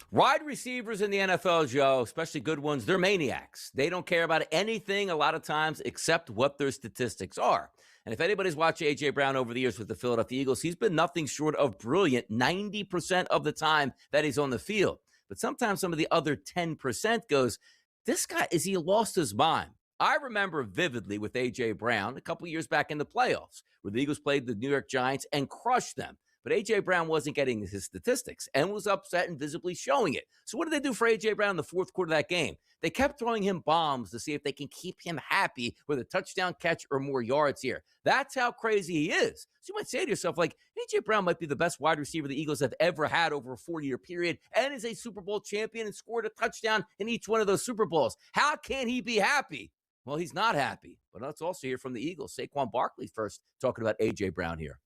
Wide receivers in the NFL, Joe, especially good ones, they're maniacs. They don't care about anything a lot of times except what their statistics are. And if anybody's watched A.J. Brown over the years with the Philadelphia Eagles, he's been nothing short of brilliant 90% of the time that he's on the field. But sometimes some of the other 10% goes, this guy, is he lost his mind? I remember vividly with A.J. Brown a couple years back in the playoffs where the Eagles played the New York Giants and crushed them. But A.J. Brown wasn't getting his statistics and was upset and visibly showing it. So what did they do for A.J. Brown in the fourth quarter of that game? They kept throwing him bombs to see if they can keep him happy with a touchdown catch or more yards here. That's how crazy he is. So you might say to yourself, like, A.J. Brown might be the best wide receiver the Eagles have ever had over a 4-year period and is a Super Bowl champion and scored a touchdown in each one of those Super Bowls. How can he be happy? Well, he's not happy. But let's also hear from the Eagles. Saquon Barkley first talking about A.J. Brown here.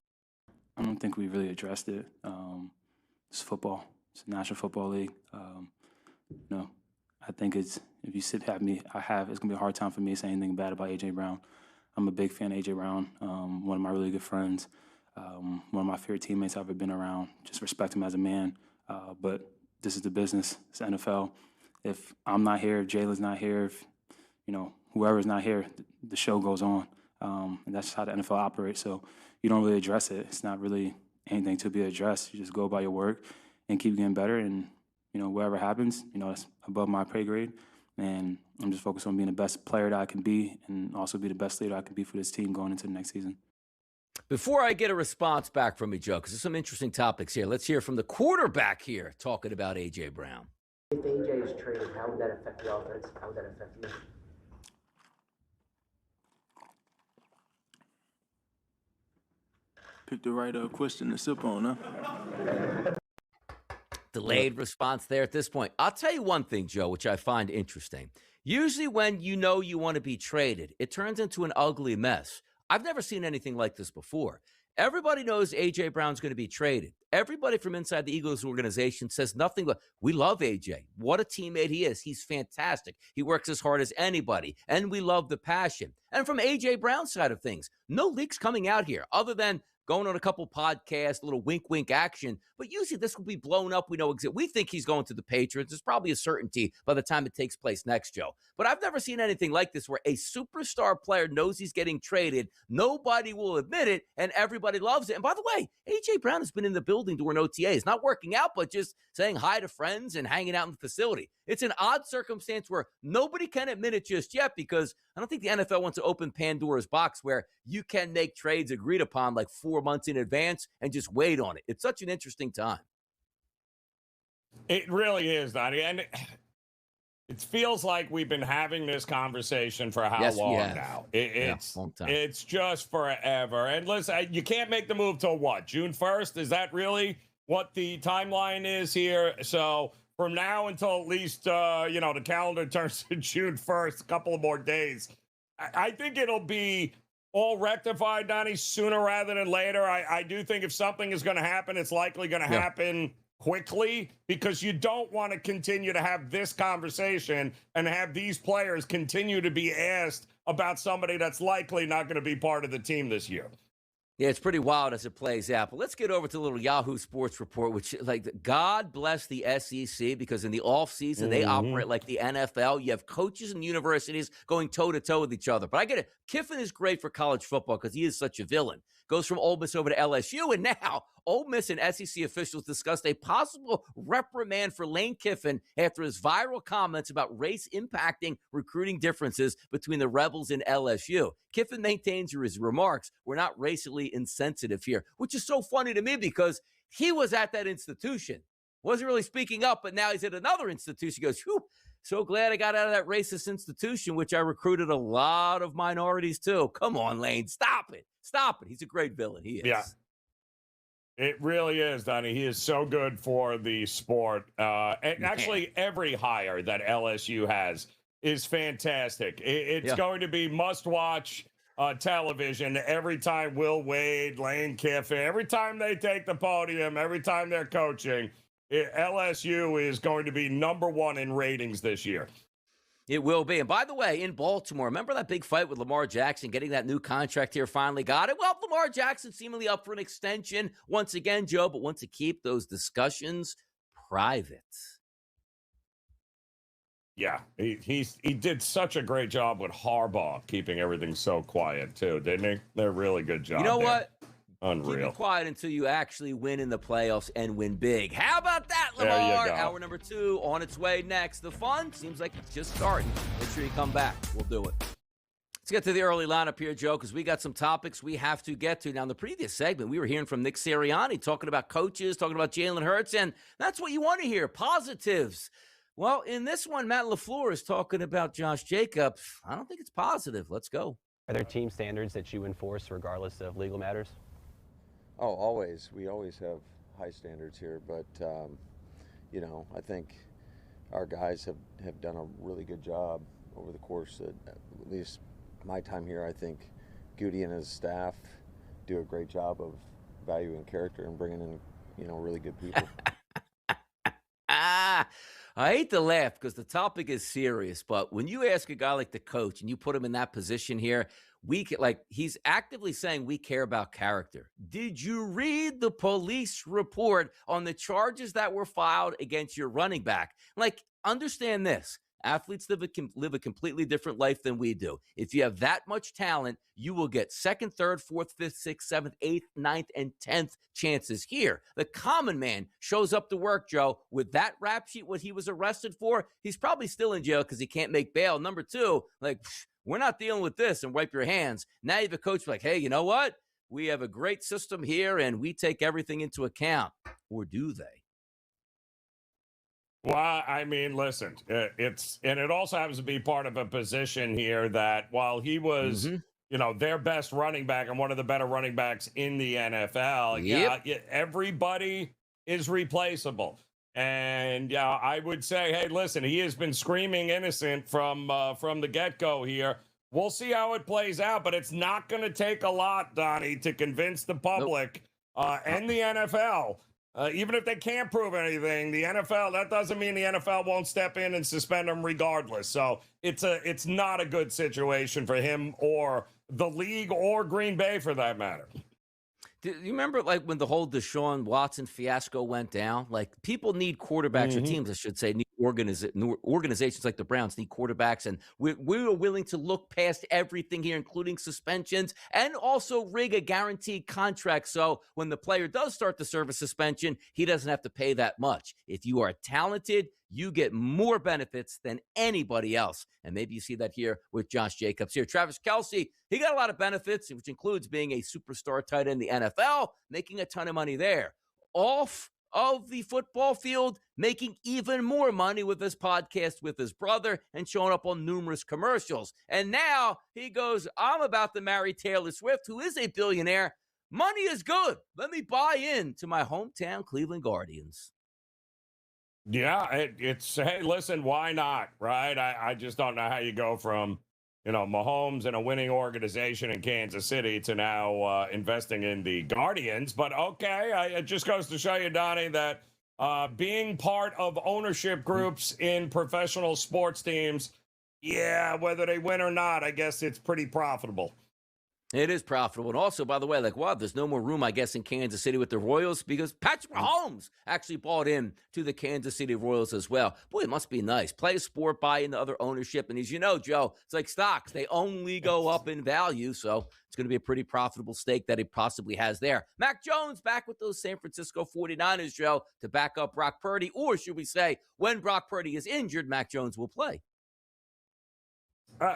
I don't think we really addressed it. It's football. It's a National Football League. I think if you it's going to be a hard time for me to say anything bad about A.J. Brown. I'm a big fan of A.J. Brown, one of my really good friends, one of my favorite teammates I've ever been around. Just respect him as a man. But this is the business. It's the NFL. If I'm not here, if Jalen's not here, if whoever's not here, the show goes on. And that's how the NFL operates. So you don't really address it. It's not really anything to be addressed. You just go about your work and keep getting better. And, whatever happens, it's above my pay grade. And I'm just focused on being the best player that I can be and also be the best leader I can be for this team going into the next season. Before I get a response back from you, Joe, because there's some interesting topics here, let's hear from the quarterback here talking about A.J. Brown. If A.J. is traded, how would that affect the offense? How would that affect you? Pick the right question to sip on, huh? Delayed response there at this point. I'll tell you one thing, Joe, which I find interesting. Usually when you want to be traded, it turns into an ugly mess. I've never seen anything like this before. Everybody knows A.J. Brown's going to be traded. Everybody from inside the Eagles organization says nothing but, we love A.J. What a teammate he is. He's fantastic. He works as hard as anybody, and we love the passion. And from A.J. Brown's side of things, no leaks coming out here other than going on a couple podcasts, a little wink action. But usually this will be blown up. We know we think he's going to the Patriots. It's probably a certainty by the time it takes place next, Joe. But I've never seen anything like this where a superstar player knows he's getting traded. Nobody will admit it, and everybody loves it. And by the way, A.J. Brown has been in the building during OTAs, not working out, but just saying hi to friends and hanging out in the facility. It's an odd circumstance where nobody can admit it just yet because I don't think the NFL wants to open Pandora's box where you can make trades agreed upon like 4 months in advance and just wait on it. It's such an interesting time. It really is, Donnie. And it feels like we've been having this conversation for how long now? Long time. It's just forever. And listen, you can't make the move till what? June 1st? Is that really what the timeline is here? So from now until at least, the calendar turns to June 1st, a couple of more days, I think it'll be all rectified, Donnie, sooner rather than later. I do think if something is going to happen, it's likely going to happen quickly because you don't want to continue to have this conversation and have these players continue to be asked about somebody that's likely not going to be part of the team this year. Yeah, it's pretty wild as it plays out. But let's get over to a little Yahoo Sports Report, which, God bless the SEC, because in the offseason, they operate like the NFL. You have coaches and universities going toe-to-toe with each other. But I get it. Kiffin is great for college football because he is such a villain. Goes from Ole Miss over to LSU, and now Ole Miss and SEC officials discussed a possible reprimand for Lane Kiffin after his viral comments about race impacting recruiting differences between the Rebels and LSU. Kiffin maintains his remarks were not racially insensitive here, which is so funny to me because he was at that institution. Wasn't really speaking up, but now he's at another institution. He goes, whew, so glad I got out of that racist institution, which I recruited a lot of minorities too. Come on, Lane, stop it. Stop it. He's a great villain. He is. Yeah. It really is, Donnie. He is so good for the sport. And actually, every hire that LSU has is fantastic. It's going to be must-watch television every time Will Wade, Lane Kiffin, every time they take the podium, every time they're coaching. LSU is going to be number one in ratings this year. It will be. And by the way, in Baltimore, remember that big fight with Lamar Jackson getting that new contract here, finally got it? Well, Lamar Jackson seemingly up for an extension once again, Joe, but wants to keep those discussions private. Yeah, he did such a great job with Harbaugh keeping everything so quiet too, didn't he? They're really good job. You know there. what? Unreal. Keep it quiet until you actually win in the playoffs and win big. How about that, There you Lamar? go. Hour number 2 on its way next. The fun seems like it's just starting. Make sure you come back. We'll do it. Let's get to the early lineup here, Joe, because we got some topics we have to get to. Now, in the previous segment, we were hearing from Nick Sirianni talking about coaches, talking about Jalen Hurts, and that's what you want to hear, positives. Well, in this one, Matt LaFleur is talking about Josh Jacobs. I don't think it's positive. Let's go. Are there team standards that you enforce regardless of legal matters? Oh, always. We always have high standards here, but, I think our guys have done a really good job over the course of at least my time here. I think Goody and his staff do a great job of valuing character and bringing in, really good people. I hate to laugh because the topic is serious, but when you ask a guy like the coach and you put him in that position here, he's actively saying we care about character. Did you read the police report on the charges that were filed against your running back? Understand this. Athletes live a completely different life than we do. If you have that much talent, you will get 2nd, 3rd, 4th, 5th, 6th, 7th, 8th, 9th, and 10th chances. Here, the common man shows up to work, Joe, with that rap sheet, what he was arrested for. He's probably still in jail because he can't make bail. Number 2, we're not dealing with this and wipe your hands. Now you have a coach like, hey, you know what? We have a great system here and we take everything into account. Or do they? Well, I mean, listen, it also happens to be part of a position here that while he was, their best running back and one of the better running backs in the NFL, everybody is replaceable. And I would say, hey, listen, he has been screaming innocent from the get-go here. We'll see how it plays out, but it's not going to take a lot, Donnie, to convince the public and the NFL. Even if they can't prove anything, the NFL, that doesn't mean the NFL won't step in and suspend him regardless. So it's not a good situation for him or the league or Green Bay for that matter. Do you remember when the whole Deshaun Watson fiasco went down? People need quarterbacks, or teams, I should say, need organizations like the Browns need quarterbacks, and we were willing to look past everything here, including suspensions, and also rig a guaranteed contract. So when the player does start to serve a suspension, he doesn't have to pay that much. If you are talented, you get more benefits than anybody else. And maybe you see that here with Josh Jacobs here. Travis Kelce, he got a lot of benefits, which includes being a superstar tight end in the NFL, making a ton of money there. Off of the football field, making even more money with his podcast with his brother and showing up on numerous commercials. And now he goes, I'm about to marry Taylor Swift, who is a billionaire. Money is good. Let me buy in to my hometown Cleveland Guardians. Yeah, it's, hey, listen, why not, right? I just don't know how you go from, Mahomes and a winning organization in Kansas City to now investing in the Guardians. But okay, it just goes to show you, Donnie, that being part of ownership groups in professional sports teams, whether they win or not, I guess it's pretty profitable. It is profitable. And also, by the way, there's no more room, I guess, in Kansas City with the Royals because Patrick Mahomes actually bought in to the Kansas City Royals as well. Boy, it must be nice. Play a sport, buy into other ownership. And as you know, Joe, it's like stocks. They only go up in value. So it's going to be a pretty profitable stake that he possibly has there. Mac Jones back with those San Francisco 49ers, Joe, to back up Brock Purdy. Or should we say, when Brock Purdy is injured, Mac Jones will play.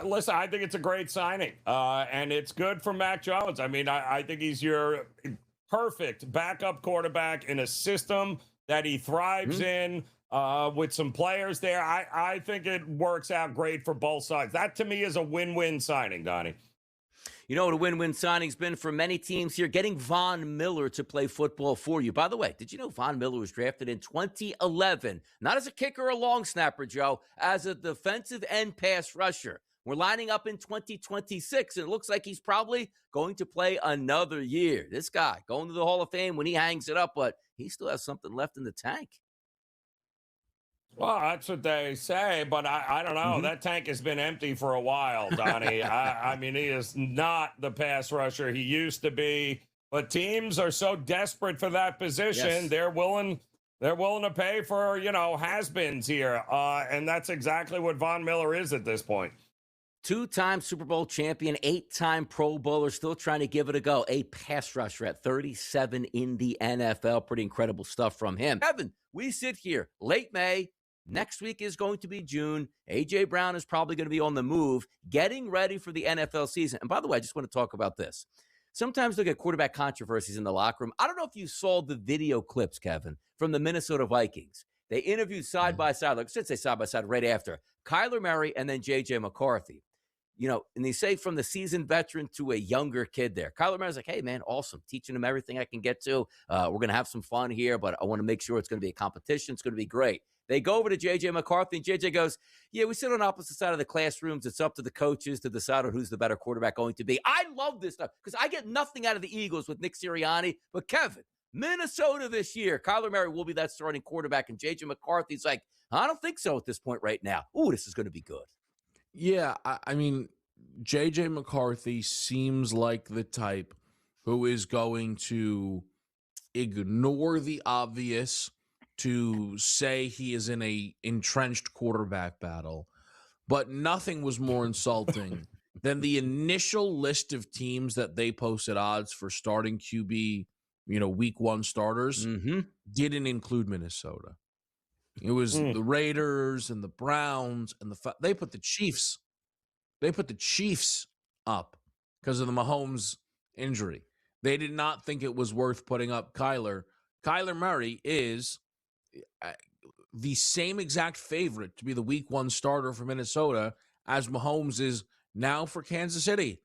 Listen, I think it's a great signing, and it's good for Mac Jones. I mean, I think he's your perfect backup quarterback in a system that he thrives in with some players there. I think it works out great for both sides. That, to me, is a win-win signing, Donnie. You know what a win-win signing's been for many teams here? Getting Von Miller to play football for you. By the way, did you know Von Miller was drafted in 2011? Not as a kicker or long snapper, Joe, as a defensive end pass rusher. We're lining up in 2026, and it looks like he's probably going to play another year. This guy going to the Hall of Fame when he hangs it up, but he still has something left in the tank. Well, that's what they say, but I don't know. That tank has been empty for a while, Donnie. I mean, he is not the pass rusher he used to be, but teams are so desperate for that position, they're willing They're willing to pay for, has-beens here. And that's exactly what Von Miller is at this point. 2-time Super Bowl champion, 8-time Pro Bowler, still trying to give it a go. A pass rusher at 37 in the NFL. Pretty incredible stuff from him. Kevin, we sit here late May. Next week is going to be June. A.J. Brown is probably going to be on the move, getting ready for the NFL season. And by the way, I just want to talk about this. Sometimes look at quarterback controversies in the locker room. I don't know if you saw the video clips, Kevin, from the Minnesota Vikings. They interviewed side by side, like I should say side by side right after, Kyler Murray and then J.J. McCarthy. And they say from the seasoned veteran to a younger kid there. Kyler Murray's like, hey, man, awesome. Teaching him everything I can get to. We're going to have some fun here, but I want to make sure it's going to be a competition. It's going to be great. They go over to J.J. McCarthy, and J.J. goes, yeah, we sit on opposite side of the classrooms. It's up to the coaches to decide on who's the better quarterback going to be. I love this stuff because I get nothing out of the Eagles with Nick Sirianni. But, Kevin, Minnesota this year, Kyler Murray will be that starting quarterback, and J.J. McCarthy's like, I don't think so at this point right now. Ooh, this is going to be good. Yeah, I mean, J.J. McCarthy seems like the type who is going to ignore the obvious to say he is in a entrenched quarterback battle, but nothing was more insulting than the initial list of teams that they posted odds for starting QB, week one starters, didn't include Minnesota. It was the Raiders and the Browns and they put the Chiefs. They put the Chiefs up because of the Mahomes injury. They did not think it was worth putting up Kyler. Kyler Murray is the same exact favorite to be the week one starter for Minnesota as Mahomes is now for Kansas City.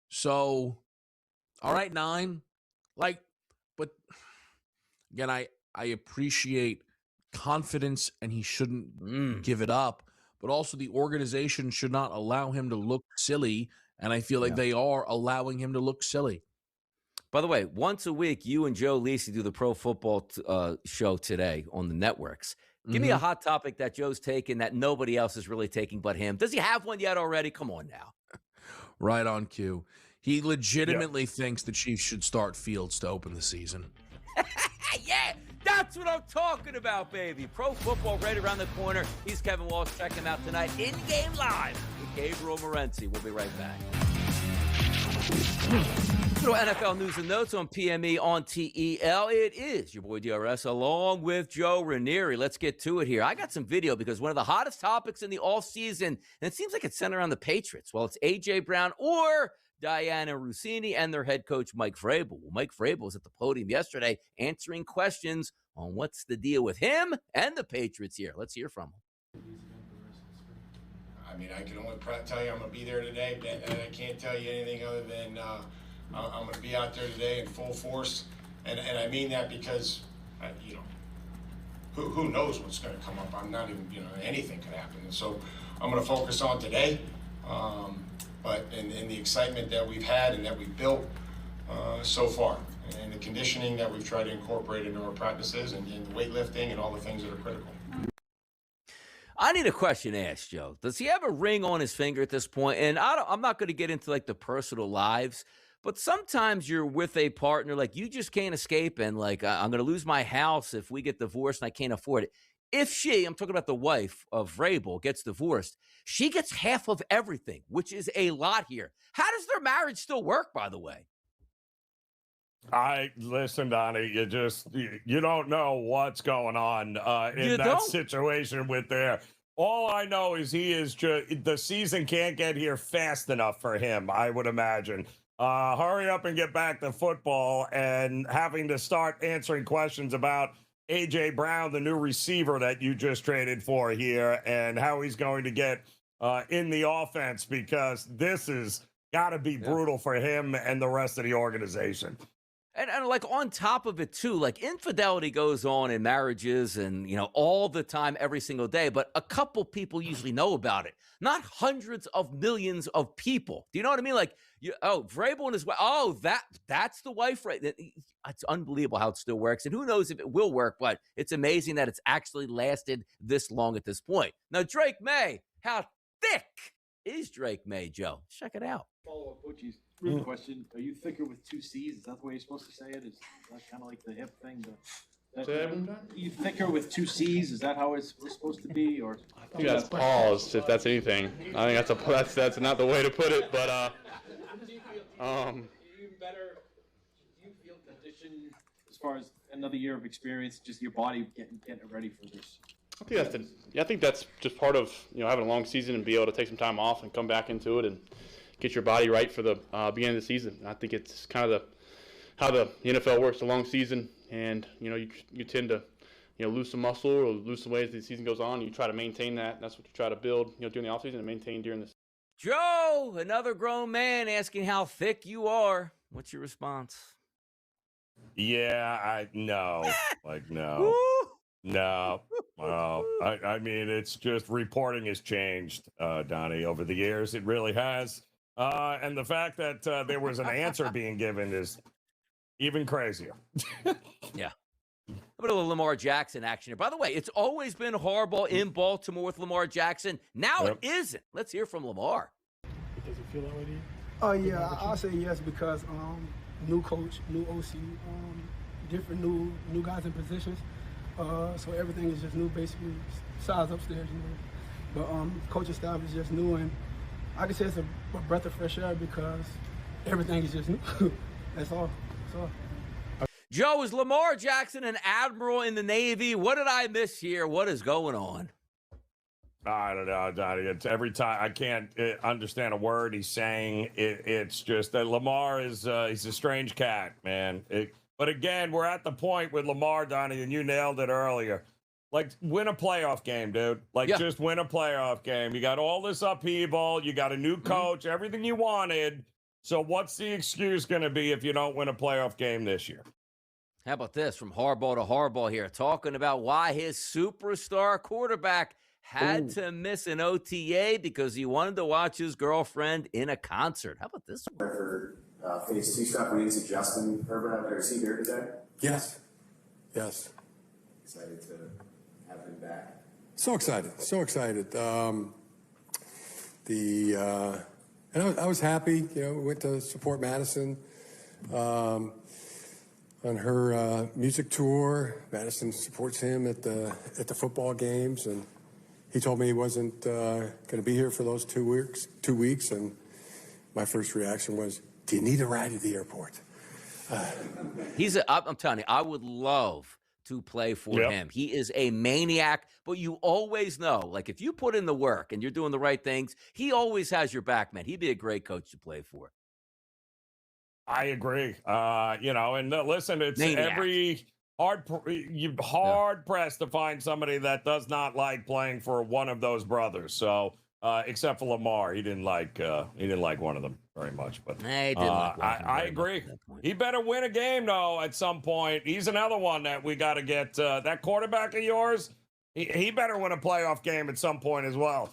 So, all right, 9. But again, I appreciate confidence and he shouldn't give it up. But also the organization should not allow him to look silly, and I feel like they are allowing him to look silly. By the way, once a week, you and Joe Lisi do the Pro Football show today on the networks. Give me a hot topic that Joe's taking that nobody else is really taking but him. Does he have one yet already? Come on now. Right on cue. He legitimately thinks the Chiefs should start Fields to open the season. Yeah, that's what I'm talking about, baby. Pro football right around the corner. He's Kevin Walsh. Check him out tonight. In-game live with Gabriel Morency. We'll be right back. Little NFL news and notes on PME on TEL. It is your boy DRS along with Joe Ranieri. Let's get to it here. I got some video because one of the hottest topics in the offseason, and it seems like it's centered around the Patriots. Well, it's A.J. Brown or Diana Rossini and their head coach, Mike Vrabel. Well, Mike Vrabel was at the podium yesterday answering questions on what's the deal with him and the Patriots here. Let's hear from him. I mean, I can only tell you I'm going to be there today, and I can't tell you anything other than I'm going to be out there today in full force. And I mean that because, who knows what's going to come up. I'm not even, anything could happen. And so I'm going to focus on today. But in the excitement that we've had and that we've built so far, and the conditioning that we've tried to incorporate into our practices and the weightlifting and all the things that are critical. I need a question asked, Joe. Does he have a ring on his finger at this point? And I'm not going to get into like the personal lives, but sometimes you're with a partner, like you just can't escape. And like, I'm going to lose my house if we get divorced and I can't afford it. If I'm talking about the wife of Vrabel, gets divorced, she gets half of everything, which is a lot here. How does their marriage still work, by the way? Listen, Donnie, you don't know what's going on in that situation with there. All I know is the season can't get here fast enough for him, I would imagine. Hurry up and get back to football, and having to start answering questions about A.J. Brown, the new receiver that you just traded for here, and how he's going to get in the offense, because this has got to be brutal for him and the rest of the organization. And like on top of it too, like infidelity goes on in marriages and, all the time, every single day. But a couple people usually know about it, not hundreds of millions of people. Do you know what I mean? Like, Vrabel and his wife. Oh, that's the wife, right? It's unbelievable how it still works. And who knows if it will work, but it's amazing that it's actually lasted this long at this point. Now, Drake Maye, how thick is Drake Maye, Joe? Check it out. Follow up, Butchie's real question. Are you thicker with 2 C's? Is that the way you're supposed to say it? Is that kind of like the hip thing? You thicker with 2 C's? Is that how it's supposed to be? Or I think that's pause, if that's anything. I think that's not the way to put it, but Do you better? Do you feel conditioned as far as another year of experience, just your body getting it ready for this? I think that's just part of having a long season and be able to take some time off and come back into it and get your body right for the beginning of the season. And I think it's kind of how the NFL works, a long season, and you tend to lose some muscle or lose some weight as the season goes on. You try to maintain that. And that's what you try to build during the offseason and maintain during the season. Joe, another grown man asking how thick you are. What's your response? Yeah, no. No. No. Well, I mean, it's just reporting has changed, Donnie, over the years. It really has. And the fact that there was an answer being given is even crazier. Yeah. A bit of a Lamar Jackson action here. By the way, it's always been Harbaugh in Baltimore with Lamar Jackson. Now it isn't. Let's hear from Lamar. Does it feel that way to you? Oh, yeah, I'll say yes because new coach, new OC, different new guys in positions. So everything is just new, basically, size upstairs, But coaching staff is just new, and I can say it's a breath of fresh air because everything is just new. That's all. Joe, is Lamar Jackson an admiral in the Navy? What did I miss here? What is going on? I don't know, Donnie. It's every time I can't understand a word he's saying. It's just that Lamar is he's a strange cat, man. But again, we're at the point with Lamar, Donnie, and you nailed it earlier. Like, win a playoff game, dude. Just win a playoff game. You got all this upheaval. You got a new coach, everything you wanted. So what's the excuse going to be if you don't win a playoff game this year? How about this from Harbaugh to Harbaugh here, talking about why his superstar quarterback had to miss an OTA because he wanted to watch his girlfriend in a concert. How about this one? For phase 2 stuff, we need to Justin Herbert out there. Is he here today? Yes. Excited to have him back. So excited. And I was happy. We went to support Madison on her music tour. Madison supports him at the football games, and he told me he wasn't going to be here for those 2 weeks. And my first reaction was, "Do you need a ride to the airport?" I'm telling you, I would love to play for him. He is a maniac, but you always know, like, if you put in the work and you're doing the right things, he always has your back, man. He'd be a great coach to play for. I agree. And listen, it's maniac. Hard pressed to find somebody that does not like playing for one of those brothers. So, except for Lamar, he didn't like one of them very much. But I agree. He better win a game though at some point. He's another one that we got to get. That quarterback of yours, he better win a playoff game at some point as well.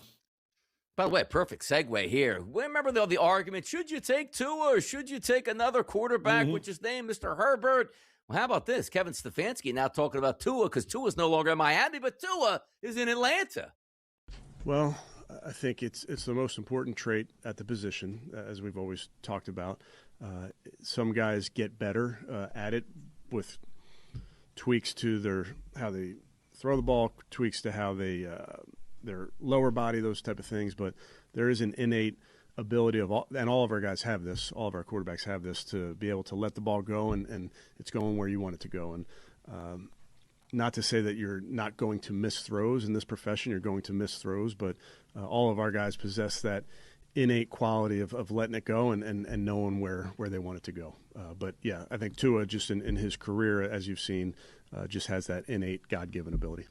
By the way, perfect segue here. Remember the argument, should you take Tua or should you take another quarterback with his name, Mr. Herbert? Well, how about this? Kevin Stefanski now talking about Tua because Tua's no longer in Miami, but Tua is in Atlanta. Well, I think it's the most important trait at the position, as we've always talked about. Some guys get better at it with tweaks to how they throw the ball, tweaks to how they their lower body, those type of things. But there is an innate ability and all of our guys have this, all of our quarterbacks have this, to be able to let the ball go and it's going where you want it to go. And not to say that you're not going to miss throws in this profession, you're going to miss throws, but all of our guys possess that innate quality of letting it go and knowing where they want it to go. But yeah, I think Tua just in his career, as you've seen, just has that innate God-given ability.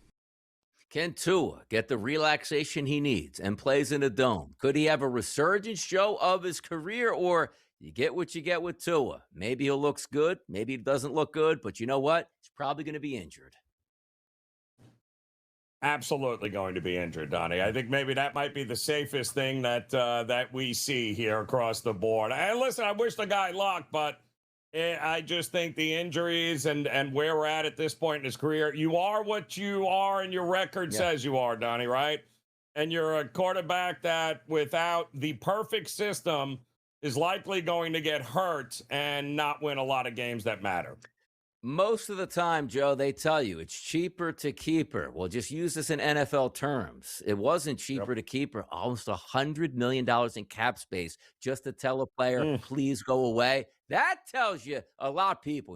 Can Tua get the relaxation he needs and plays in a dome? Could he have a resurgence, Joe, of his career, or you get what you get with Tua? Maybe he looks good, maybe he doesn't look good, but you know what? He's probably going to be injured. Absolutely going to be injured, Donnie. I think maybe that might be the safest thing that we see here across the board. And listen, I wish the guy luck, but I just think the injuries and where we're at this point in his career, you are what you are and your record says you are, Donnie, right? And you're a quarterback that without the perfect system is likely going to get hurt and not win a lot of games that matter. Most of the time, Joe, they tell you it's cheaper to keep her. Well, just use this in NFL terms. It wasn't cheaper to keep her. Almost $100 million in cap space just to tell a player, please go away. That tells you a lot of people.